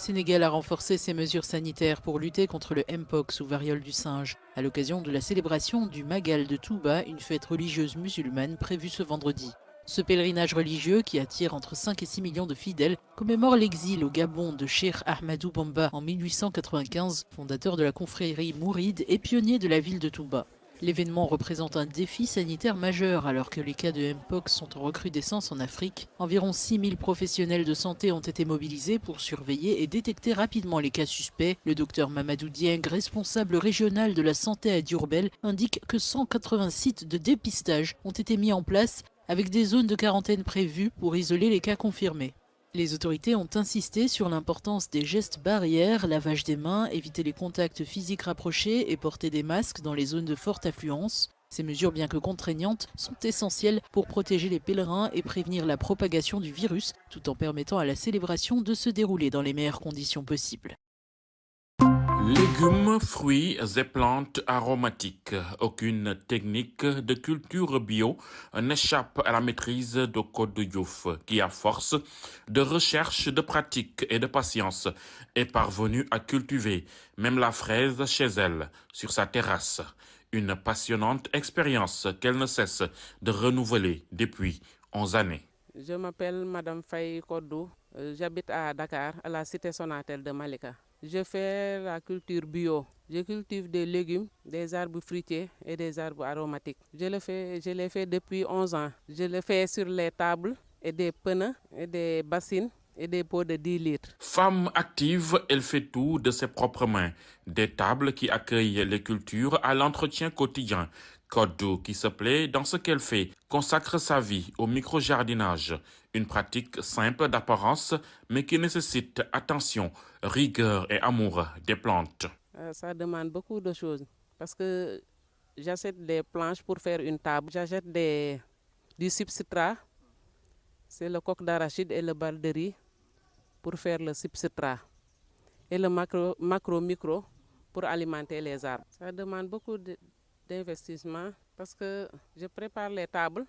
Sénégal a renforcé ses mesures sanitaires pour lutter contre le Mpox ou variole du singe, à l'occasion de la célébration du Magal de Touba, une fête religieuse musulmane prévue ce vendredi. Ce pèlerinage religieux, qui attire entre 5 et 6 millions de fidèles, commémore l'exil au Gabon de Cheikh Ahmadou Bamba en 1895, fondateur de la confrérie mouride et pionnier de la ville de Touba. L'événement représente un défi sanitaire majeur alors que les cas de Mpox sont en recrudescence en Afrique. Environ 6 000 professionnels de santé ont été mobilisés pour surveiller et détecter rapidement les cas suspects. Le docteur Mamadou Dieng, responsable régional de la santé à Diourbel, indique que 180 sites de dépistage ont été mis en place avec des zones de quarantaine prévues pour isoler les cas confirmés. Les autorités ont insisté sur l'importance des gestes barrières, lavage des mains, éviter les contacts physiques rapprochés et porter des masques dans les zones de forte affluence. Ces mesures, bien que contraignantes, sont essentielles pour protéger les pèlerins et prévenir la propagation du virus, tout en permettant à la célébration de se dérouler dans les meilleures conditions possibles. Légumes, fruits et plantes aromatiques. Aucune technique de culture bio n'échappe à la maîtrise de Codou Diouf, qui, à force de recherche, de pratique et de patience, est parvenue à cultiver même la fraise chez elle, sur sa terrasse. Une passionnante expérience qu'elle ne cesse de renouveler depuis 11 années. Je m'appelle Madame Faye Codou. J'habite à Dakar, à la cité Sonatel de Malika. Je fais la culture bio. Je cultive des légumes, des arbres fruitiers et des arbres aromatiques. Je l'ai fait depuis 11 ans. Je le fais sur les tables et des pneus et des bassines et des pots de 10 litres. Femme active, elle fait tout de ses propres mains. Des tables qui accueillent les cultures à l'entretien quotidien. Codou, qui se plaît dans ce qu'elle fait, consacre sa vie au micro-jardinage. Une pratique simple d'apparence, mais qui nécessite attention, rigueur et amour des plantes. Ça demande beaucoup de choses parce que j'achète des planches pour faire une table. J'achète du substrat, c'est le coq d'arachide et le bal de riz pour faire le substrat. Et le macro-micro pour alimenter les arbres. Ça demande beaucoup d'investissement parce que je prépare les tables,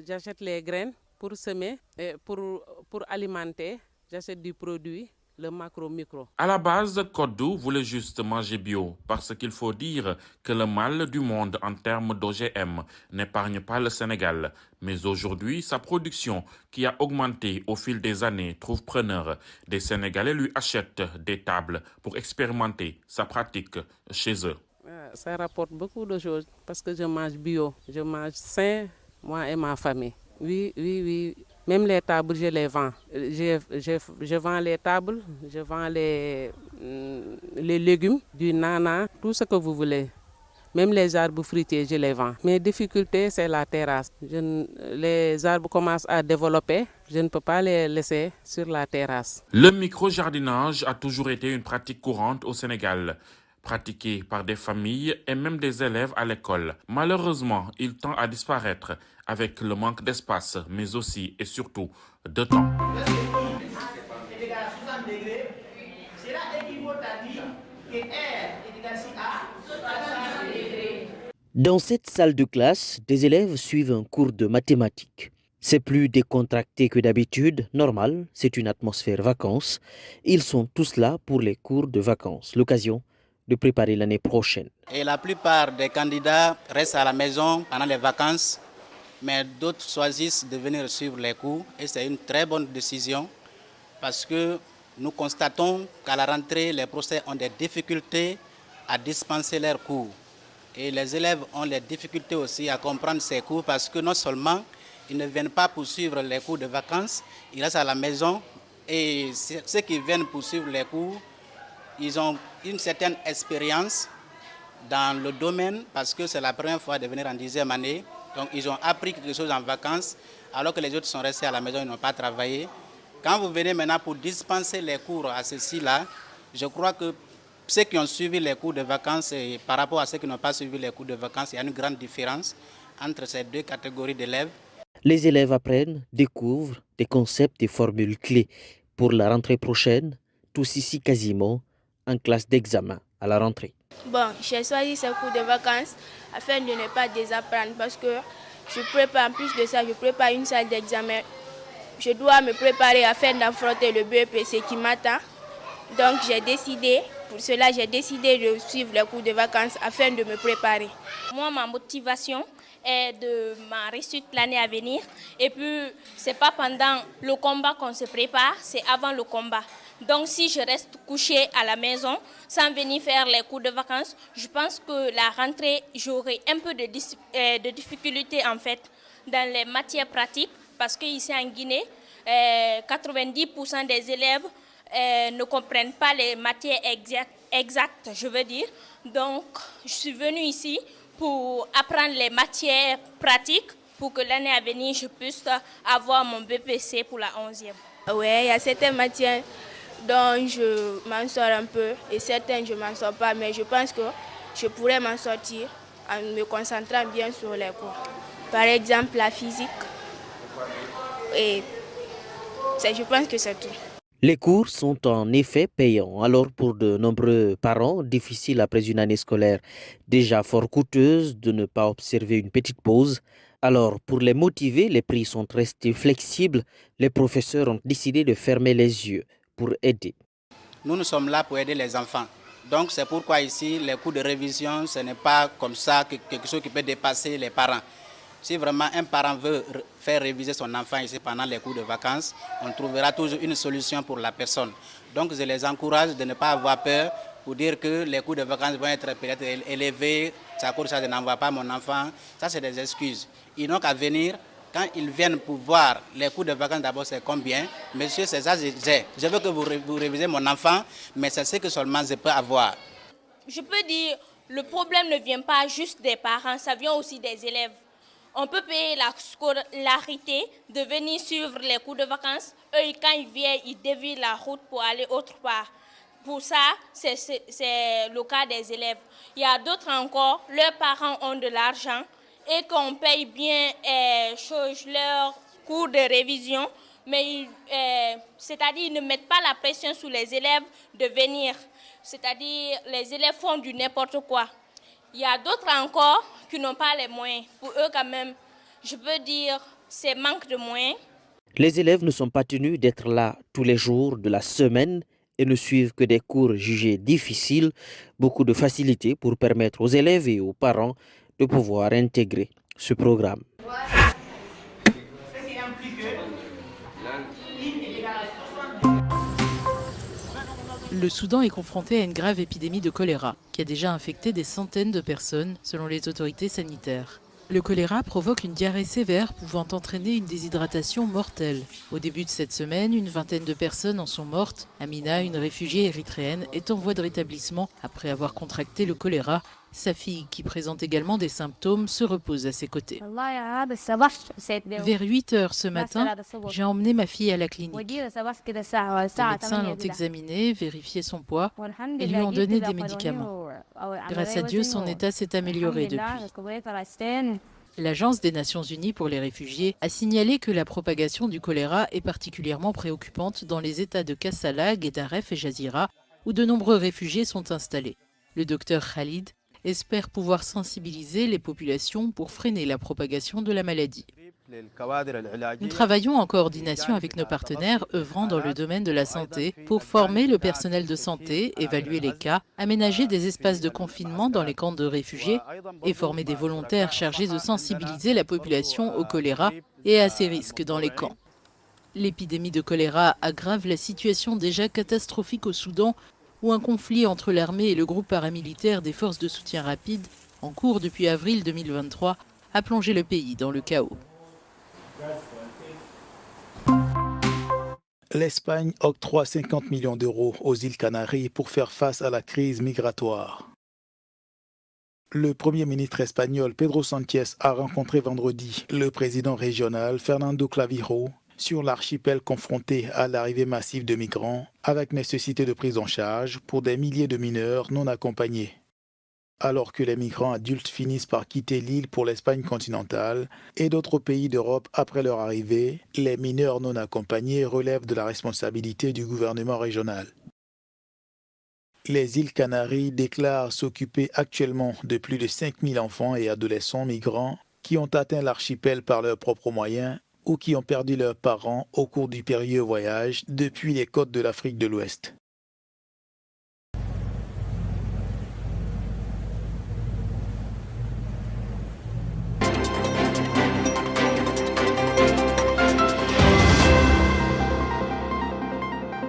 j'achète les graines pour semer et pour alimenter, j'achète du produit, le macro-micro. À la base, Codou voulait juste manger bio parce qu'il faut dire que le mal du monde en termes d'OGM n'épargne pas le Sénégal. Mais aujourd'hui, sa production, qui a augmenté au fil des années, trouve preneur. Des Sénégalais lui achètent des tables pour expérimenter sa pratique chez eux. Ça rapporte beaucoup de choses parce que je mange bio, je mange sain, moi et ma famille. Oui. Même les tables, je les vends. Je vends les tables, je vends les légumes, du nana, tout ce que vous voulez. Même les arbres fruitiers, je les vends. Mes difficultés, c'est la terrasse. Les arbres commencent à développer. Je ne peux pas les laisser sur la terrasse. Le micro-jardinage a toujours été une pratique courante au Sénégal, pratiquée par des familles et même des élèves à l'école. Malheureusement, il tend à disparaître avec le manque d'espace, mais aussi et surtout de temps. Dans cette salle de classe, des élèves suivent un cours de mathématiques. C'est plus décontracté que d'habitude, normal, c'est une atmosphère vacances. Ils sont tous là pour les cours de vacances, l'occasion de préparer l'année prochaine. Et la plupart des candidats restent à la maison pendant les vacances, mais d'autres choisissent de venir suivre les cours et c'est une très bonne décision parce que nous constatons qu'à la rentrée, les professeurs ont des difficultés à dispenser leurs cours. Et les élèves ont des difficultés aussi à comprendre ces cours parce que non seulement ils ne viennent pas pour suivre les cours de vacances, ils restent à la maison et ceux qui viennent pour suivre les cours, ils ont une certaine expérience dans le domaine parce que c'est la première fois de venir en 10e année. Donc ils ont appris quelque chose en vacances alors que les autres sont restés à la maison, ils n'ont pas travaillé. Quand vous venez maintenant pour dispenser les cours à ceux-ci-là, je crois que ceux qui ont suivi les cours de vacances et par rapport à ceux qui n'ont pas suivi les cours de vacances, il y a une grande différence entre ces deux catégories d'élèves. Les élèves apprennent, découvrent des concepts et formules clés pour la rentrée prochaine, tous ici quasiment en classe d'examen à la rentrée. Bon, j'ai choisi ce cours de vacances afin de ne pas désapprendre parce que je prépare, en plus de ça, je prépare une salle d'examen. Je dois me préparer afin d'affronter le BEPC qui m'attend. Donc pour cela j'ai décidé de suivre les cours de vacances afin de me préparer. Moi, ma motivation est de ma réussite l'année à venir. Et puis, c'est pas pendant le combat qu'on se prépare, c'est avant le combat. Donc, si je reste couchée à la maison sans venir faire les cours de vacances, je pense que la rentrée, j'aurai un peu de difficulté en fait dans les matières pratiques parce qu'ici en Guinée, 90% des élèves ne comprennent pas les matières exactes, je veux dire. Donc, je suis venue ici pour apprendre les matières pratiques pour que l'année à venir, je puisse avoir mon BPC pour la 11e. Oui, il y a certaines matières dont je m'en sors un peu et certaines je ne m'en sors pas, mais je pense que je pourrais m'en sortir en me concentrant bien sur les cours. Par exemple, la physique. Et je pense que c'est tout. Les cours sont en effet payants. Alors pour de nombreux parents, difficile après une année scolaire déjà fort coûteuse de ne pas observer une petite pause. Alors pour les motiver, les prix sont restés flexibles. Les professeurs ont décidé de fermer les yeux pour aider. Nous sommes là pour aider les enfants. Donc c'est pourquoi ici, les cours de révision, ce n'est pas comme ça quelque chose qui peut dépasser les parents. Si vraiment un parent veut faire réviser son enfant ici pendant les cours de vacances, on trouvera toujours une solution pour la personne. Donc je les encourage de ne pas avoir peur pour dire que les cours de vacances vont être peut-être élevés, ça coûte ça, je n'envoie pas mon enfant. Ça c'est des excuses. Ils n'ont qu'à venir. Quand ils viennent pour voir les cours de vacances, d'abord c'est combien. Monsieur, c'est ça, je veux que vous révisez mon enfant, mais c'est ce que seulement je peux avoir. Je peux dire, le problème ne vient pas juste des parents, ça vient aussi des élèves. On peut payer la scolarité de venir suivre les cours de vacances. Eux, quand ils viennent, ils dévient la route pour aller autre part. Pour ça, c'est le cas des élèves. Il y a d'autres encore, leurs parents ont de l'argent et qu'on paye bien leurs cours de révision, mais c'est-à-dire ils ne mettent pas la pression sur les élèves de venir. C'est-à-dire les élèves font du n'importe quoi. Il y a d'autres encore qui n'ont pas les moyens. Pour eux, quand même, je peux dire, c'est manque de moyens. Les élèves ne sont pas tenus d'être là tous les jours de la semaine et ne suivent que des cours jugés difficiles. Beaucoup de facilité pour permettre aux élèves et aux parents de pouvoir intégrer ce programme. Le Soudan est confronté à une grave épidémie de choléra qui a déjà infecté des centaines de personnes selon les autorités sanitaires. Le choléra provoque une diarrhée sévère pouvant entraîner une déshydratation mortelle. Au début de cette semaine, une vingtaine de personnes en sont mortes. Amina, une réfugiée érythréenne, est en voie de rétablissement après avoir contracté le choléra. Sa fille, qui présente également des symptômes, se repose à ses côtés. Vers 8 heures ce matin, j'ai emmené ma fille à la clinique. Les médecins l'ont examinée, vérifié son poids et lui ont donné des médicaments. Grâce à Dieu, son état s'est amélioré depuis. L'Agence des Nations Unies pour les réfugiés a signalé que la propagation du choléra est particulièrement préoccupante dans les États de Kassala, Guedaref et Jazira, où de nombreux réfugiés sont installés. Le docteur Khalid espère pouvoir sensibiliser les populations pour freiner la propagation de la maladie. Nous travaillons en coordination avec nos partenaires œuvrant dans le domaine de la santé pour former le personnel de santé, évaluer les cas, aménager des espaces de confinement dans les camps de réfugiés et former des volontaires chargés de sensibiliser la population au choléra et à ses risques dans les camps. L'épidémie de choléra aggrave la situation déjà catastrophique au Soudan, où un conflit entre l'armée et le groupe paramilitaire des forces de soutien rapide, en cours depuis avril 2023, a plongé le pays dans le chaos. L'Espagne octroie 50 millions d'euros aux îles Canaries pour faire face à la crise migratoire. Le Premier ministre espagnol Pedro Sánchez a rencontré vendredi le président régional Fernando Clavijo sur l'archipel confronté à l'arrivée massive de migrants, avec nécessité de prise en charge pour des milliers de mineurs non accompagnés. Alors que les migrants adultes finissent par quitter l'île pour l'Espagne continentale et d'autres pays d'Europe après leur arrivée, les mineurs non accompagnés relèvent de la responsabilité du gouvernement régional. Les îles Canaries déclarent s'occuper actuellement de plus de 5000 enfants et adolescents migrants qui ont atteint l'archipel par leurs propres moyens ou qui ont perdu leurs parents au cours du périlleux voyage depuis les côtes de l'Afrique de l'Ouest.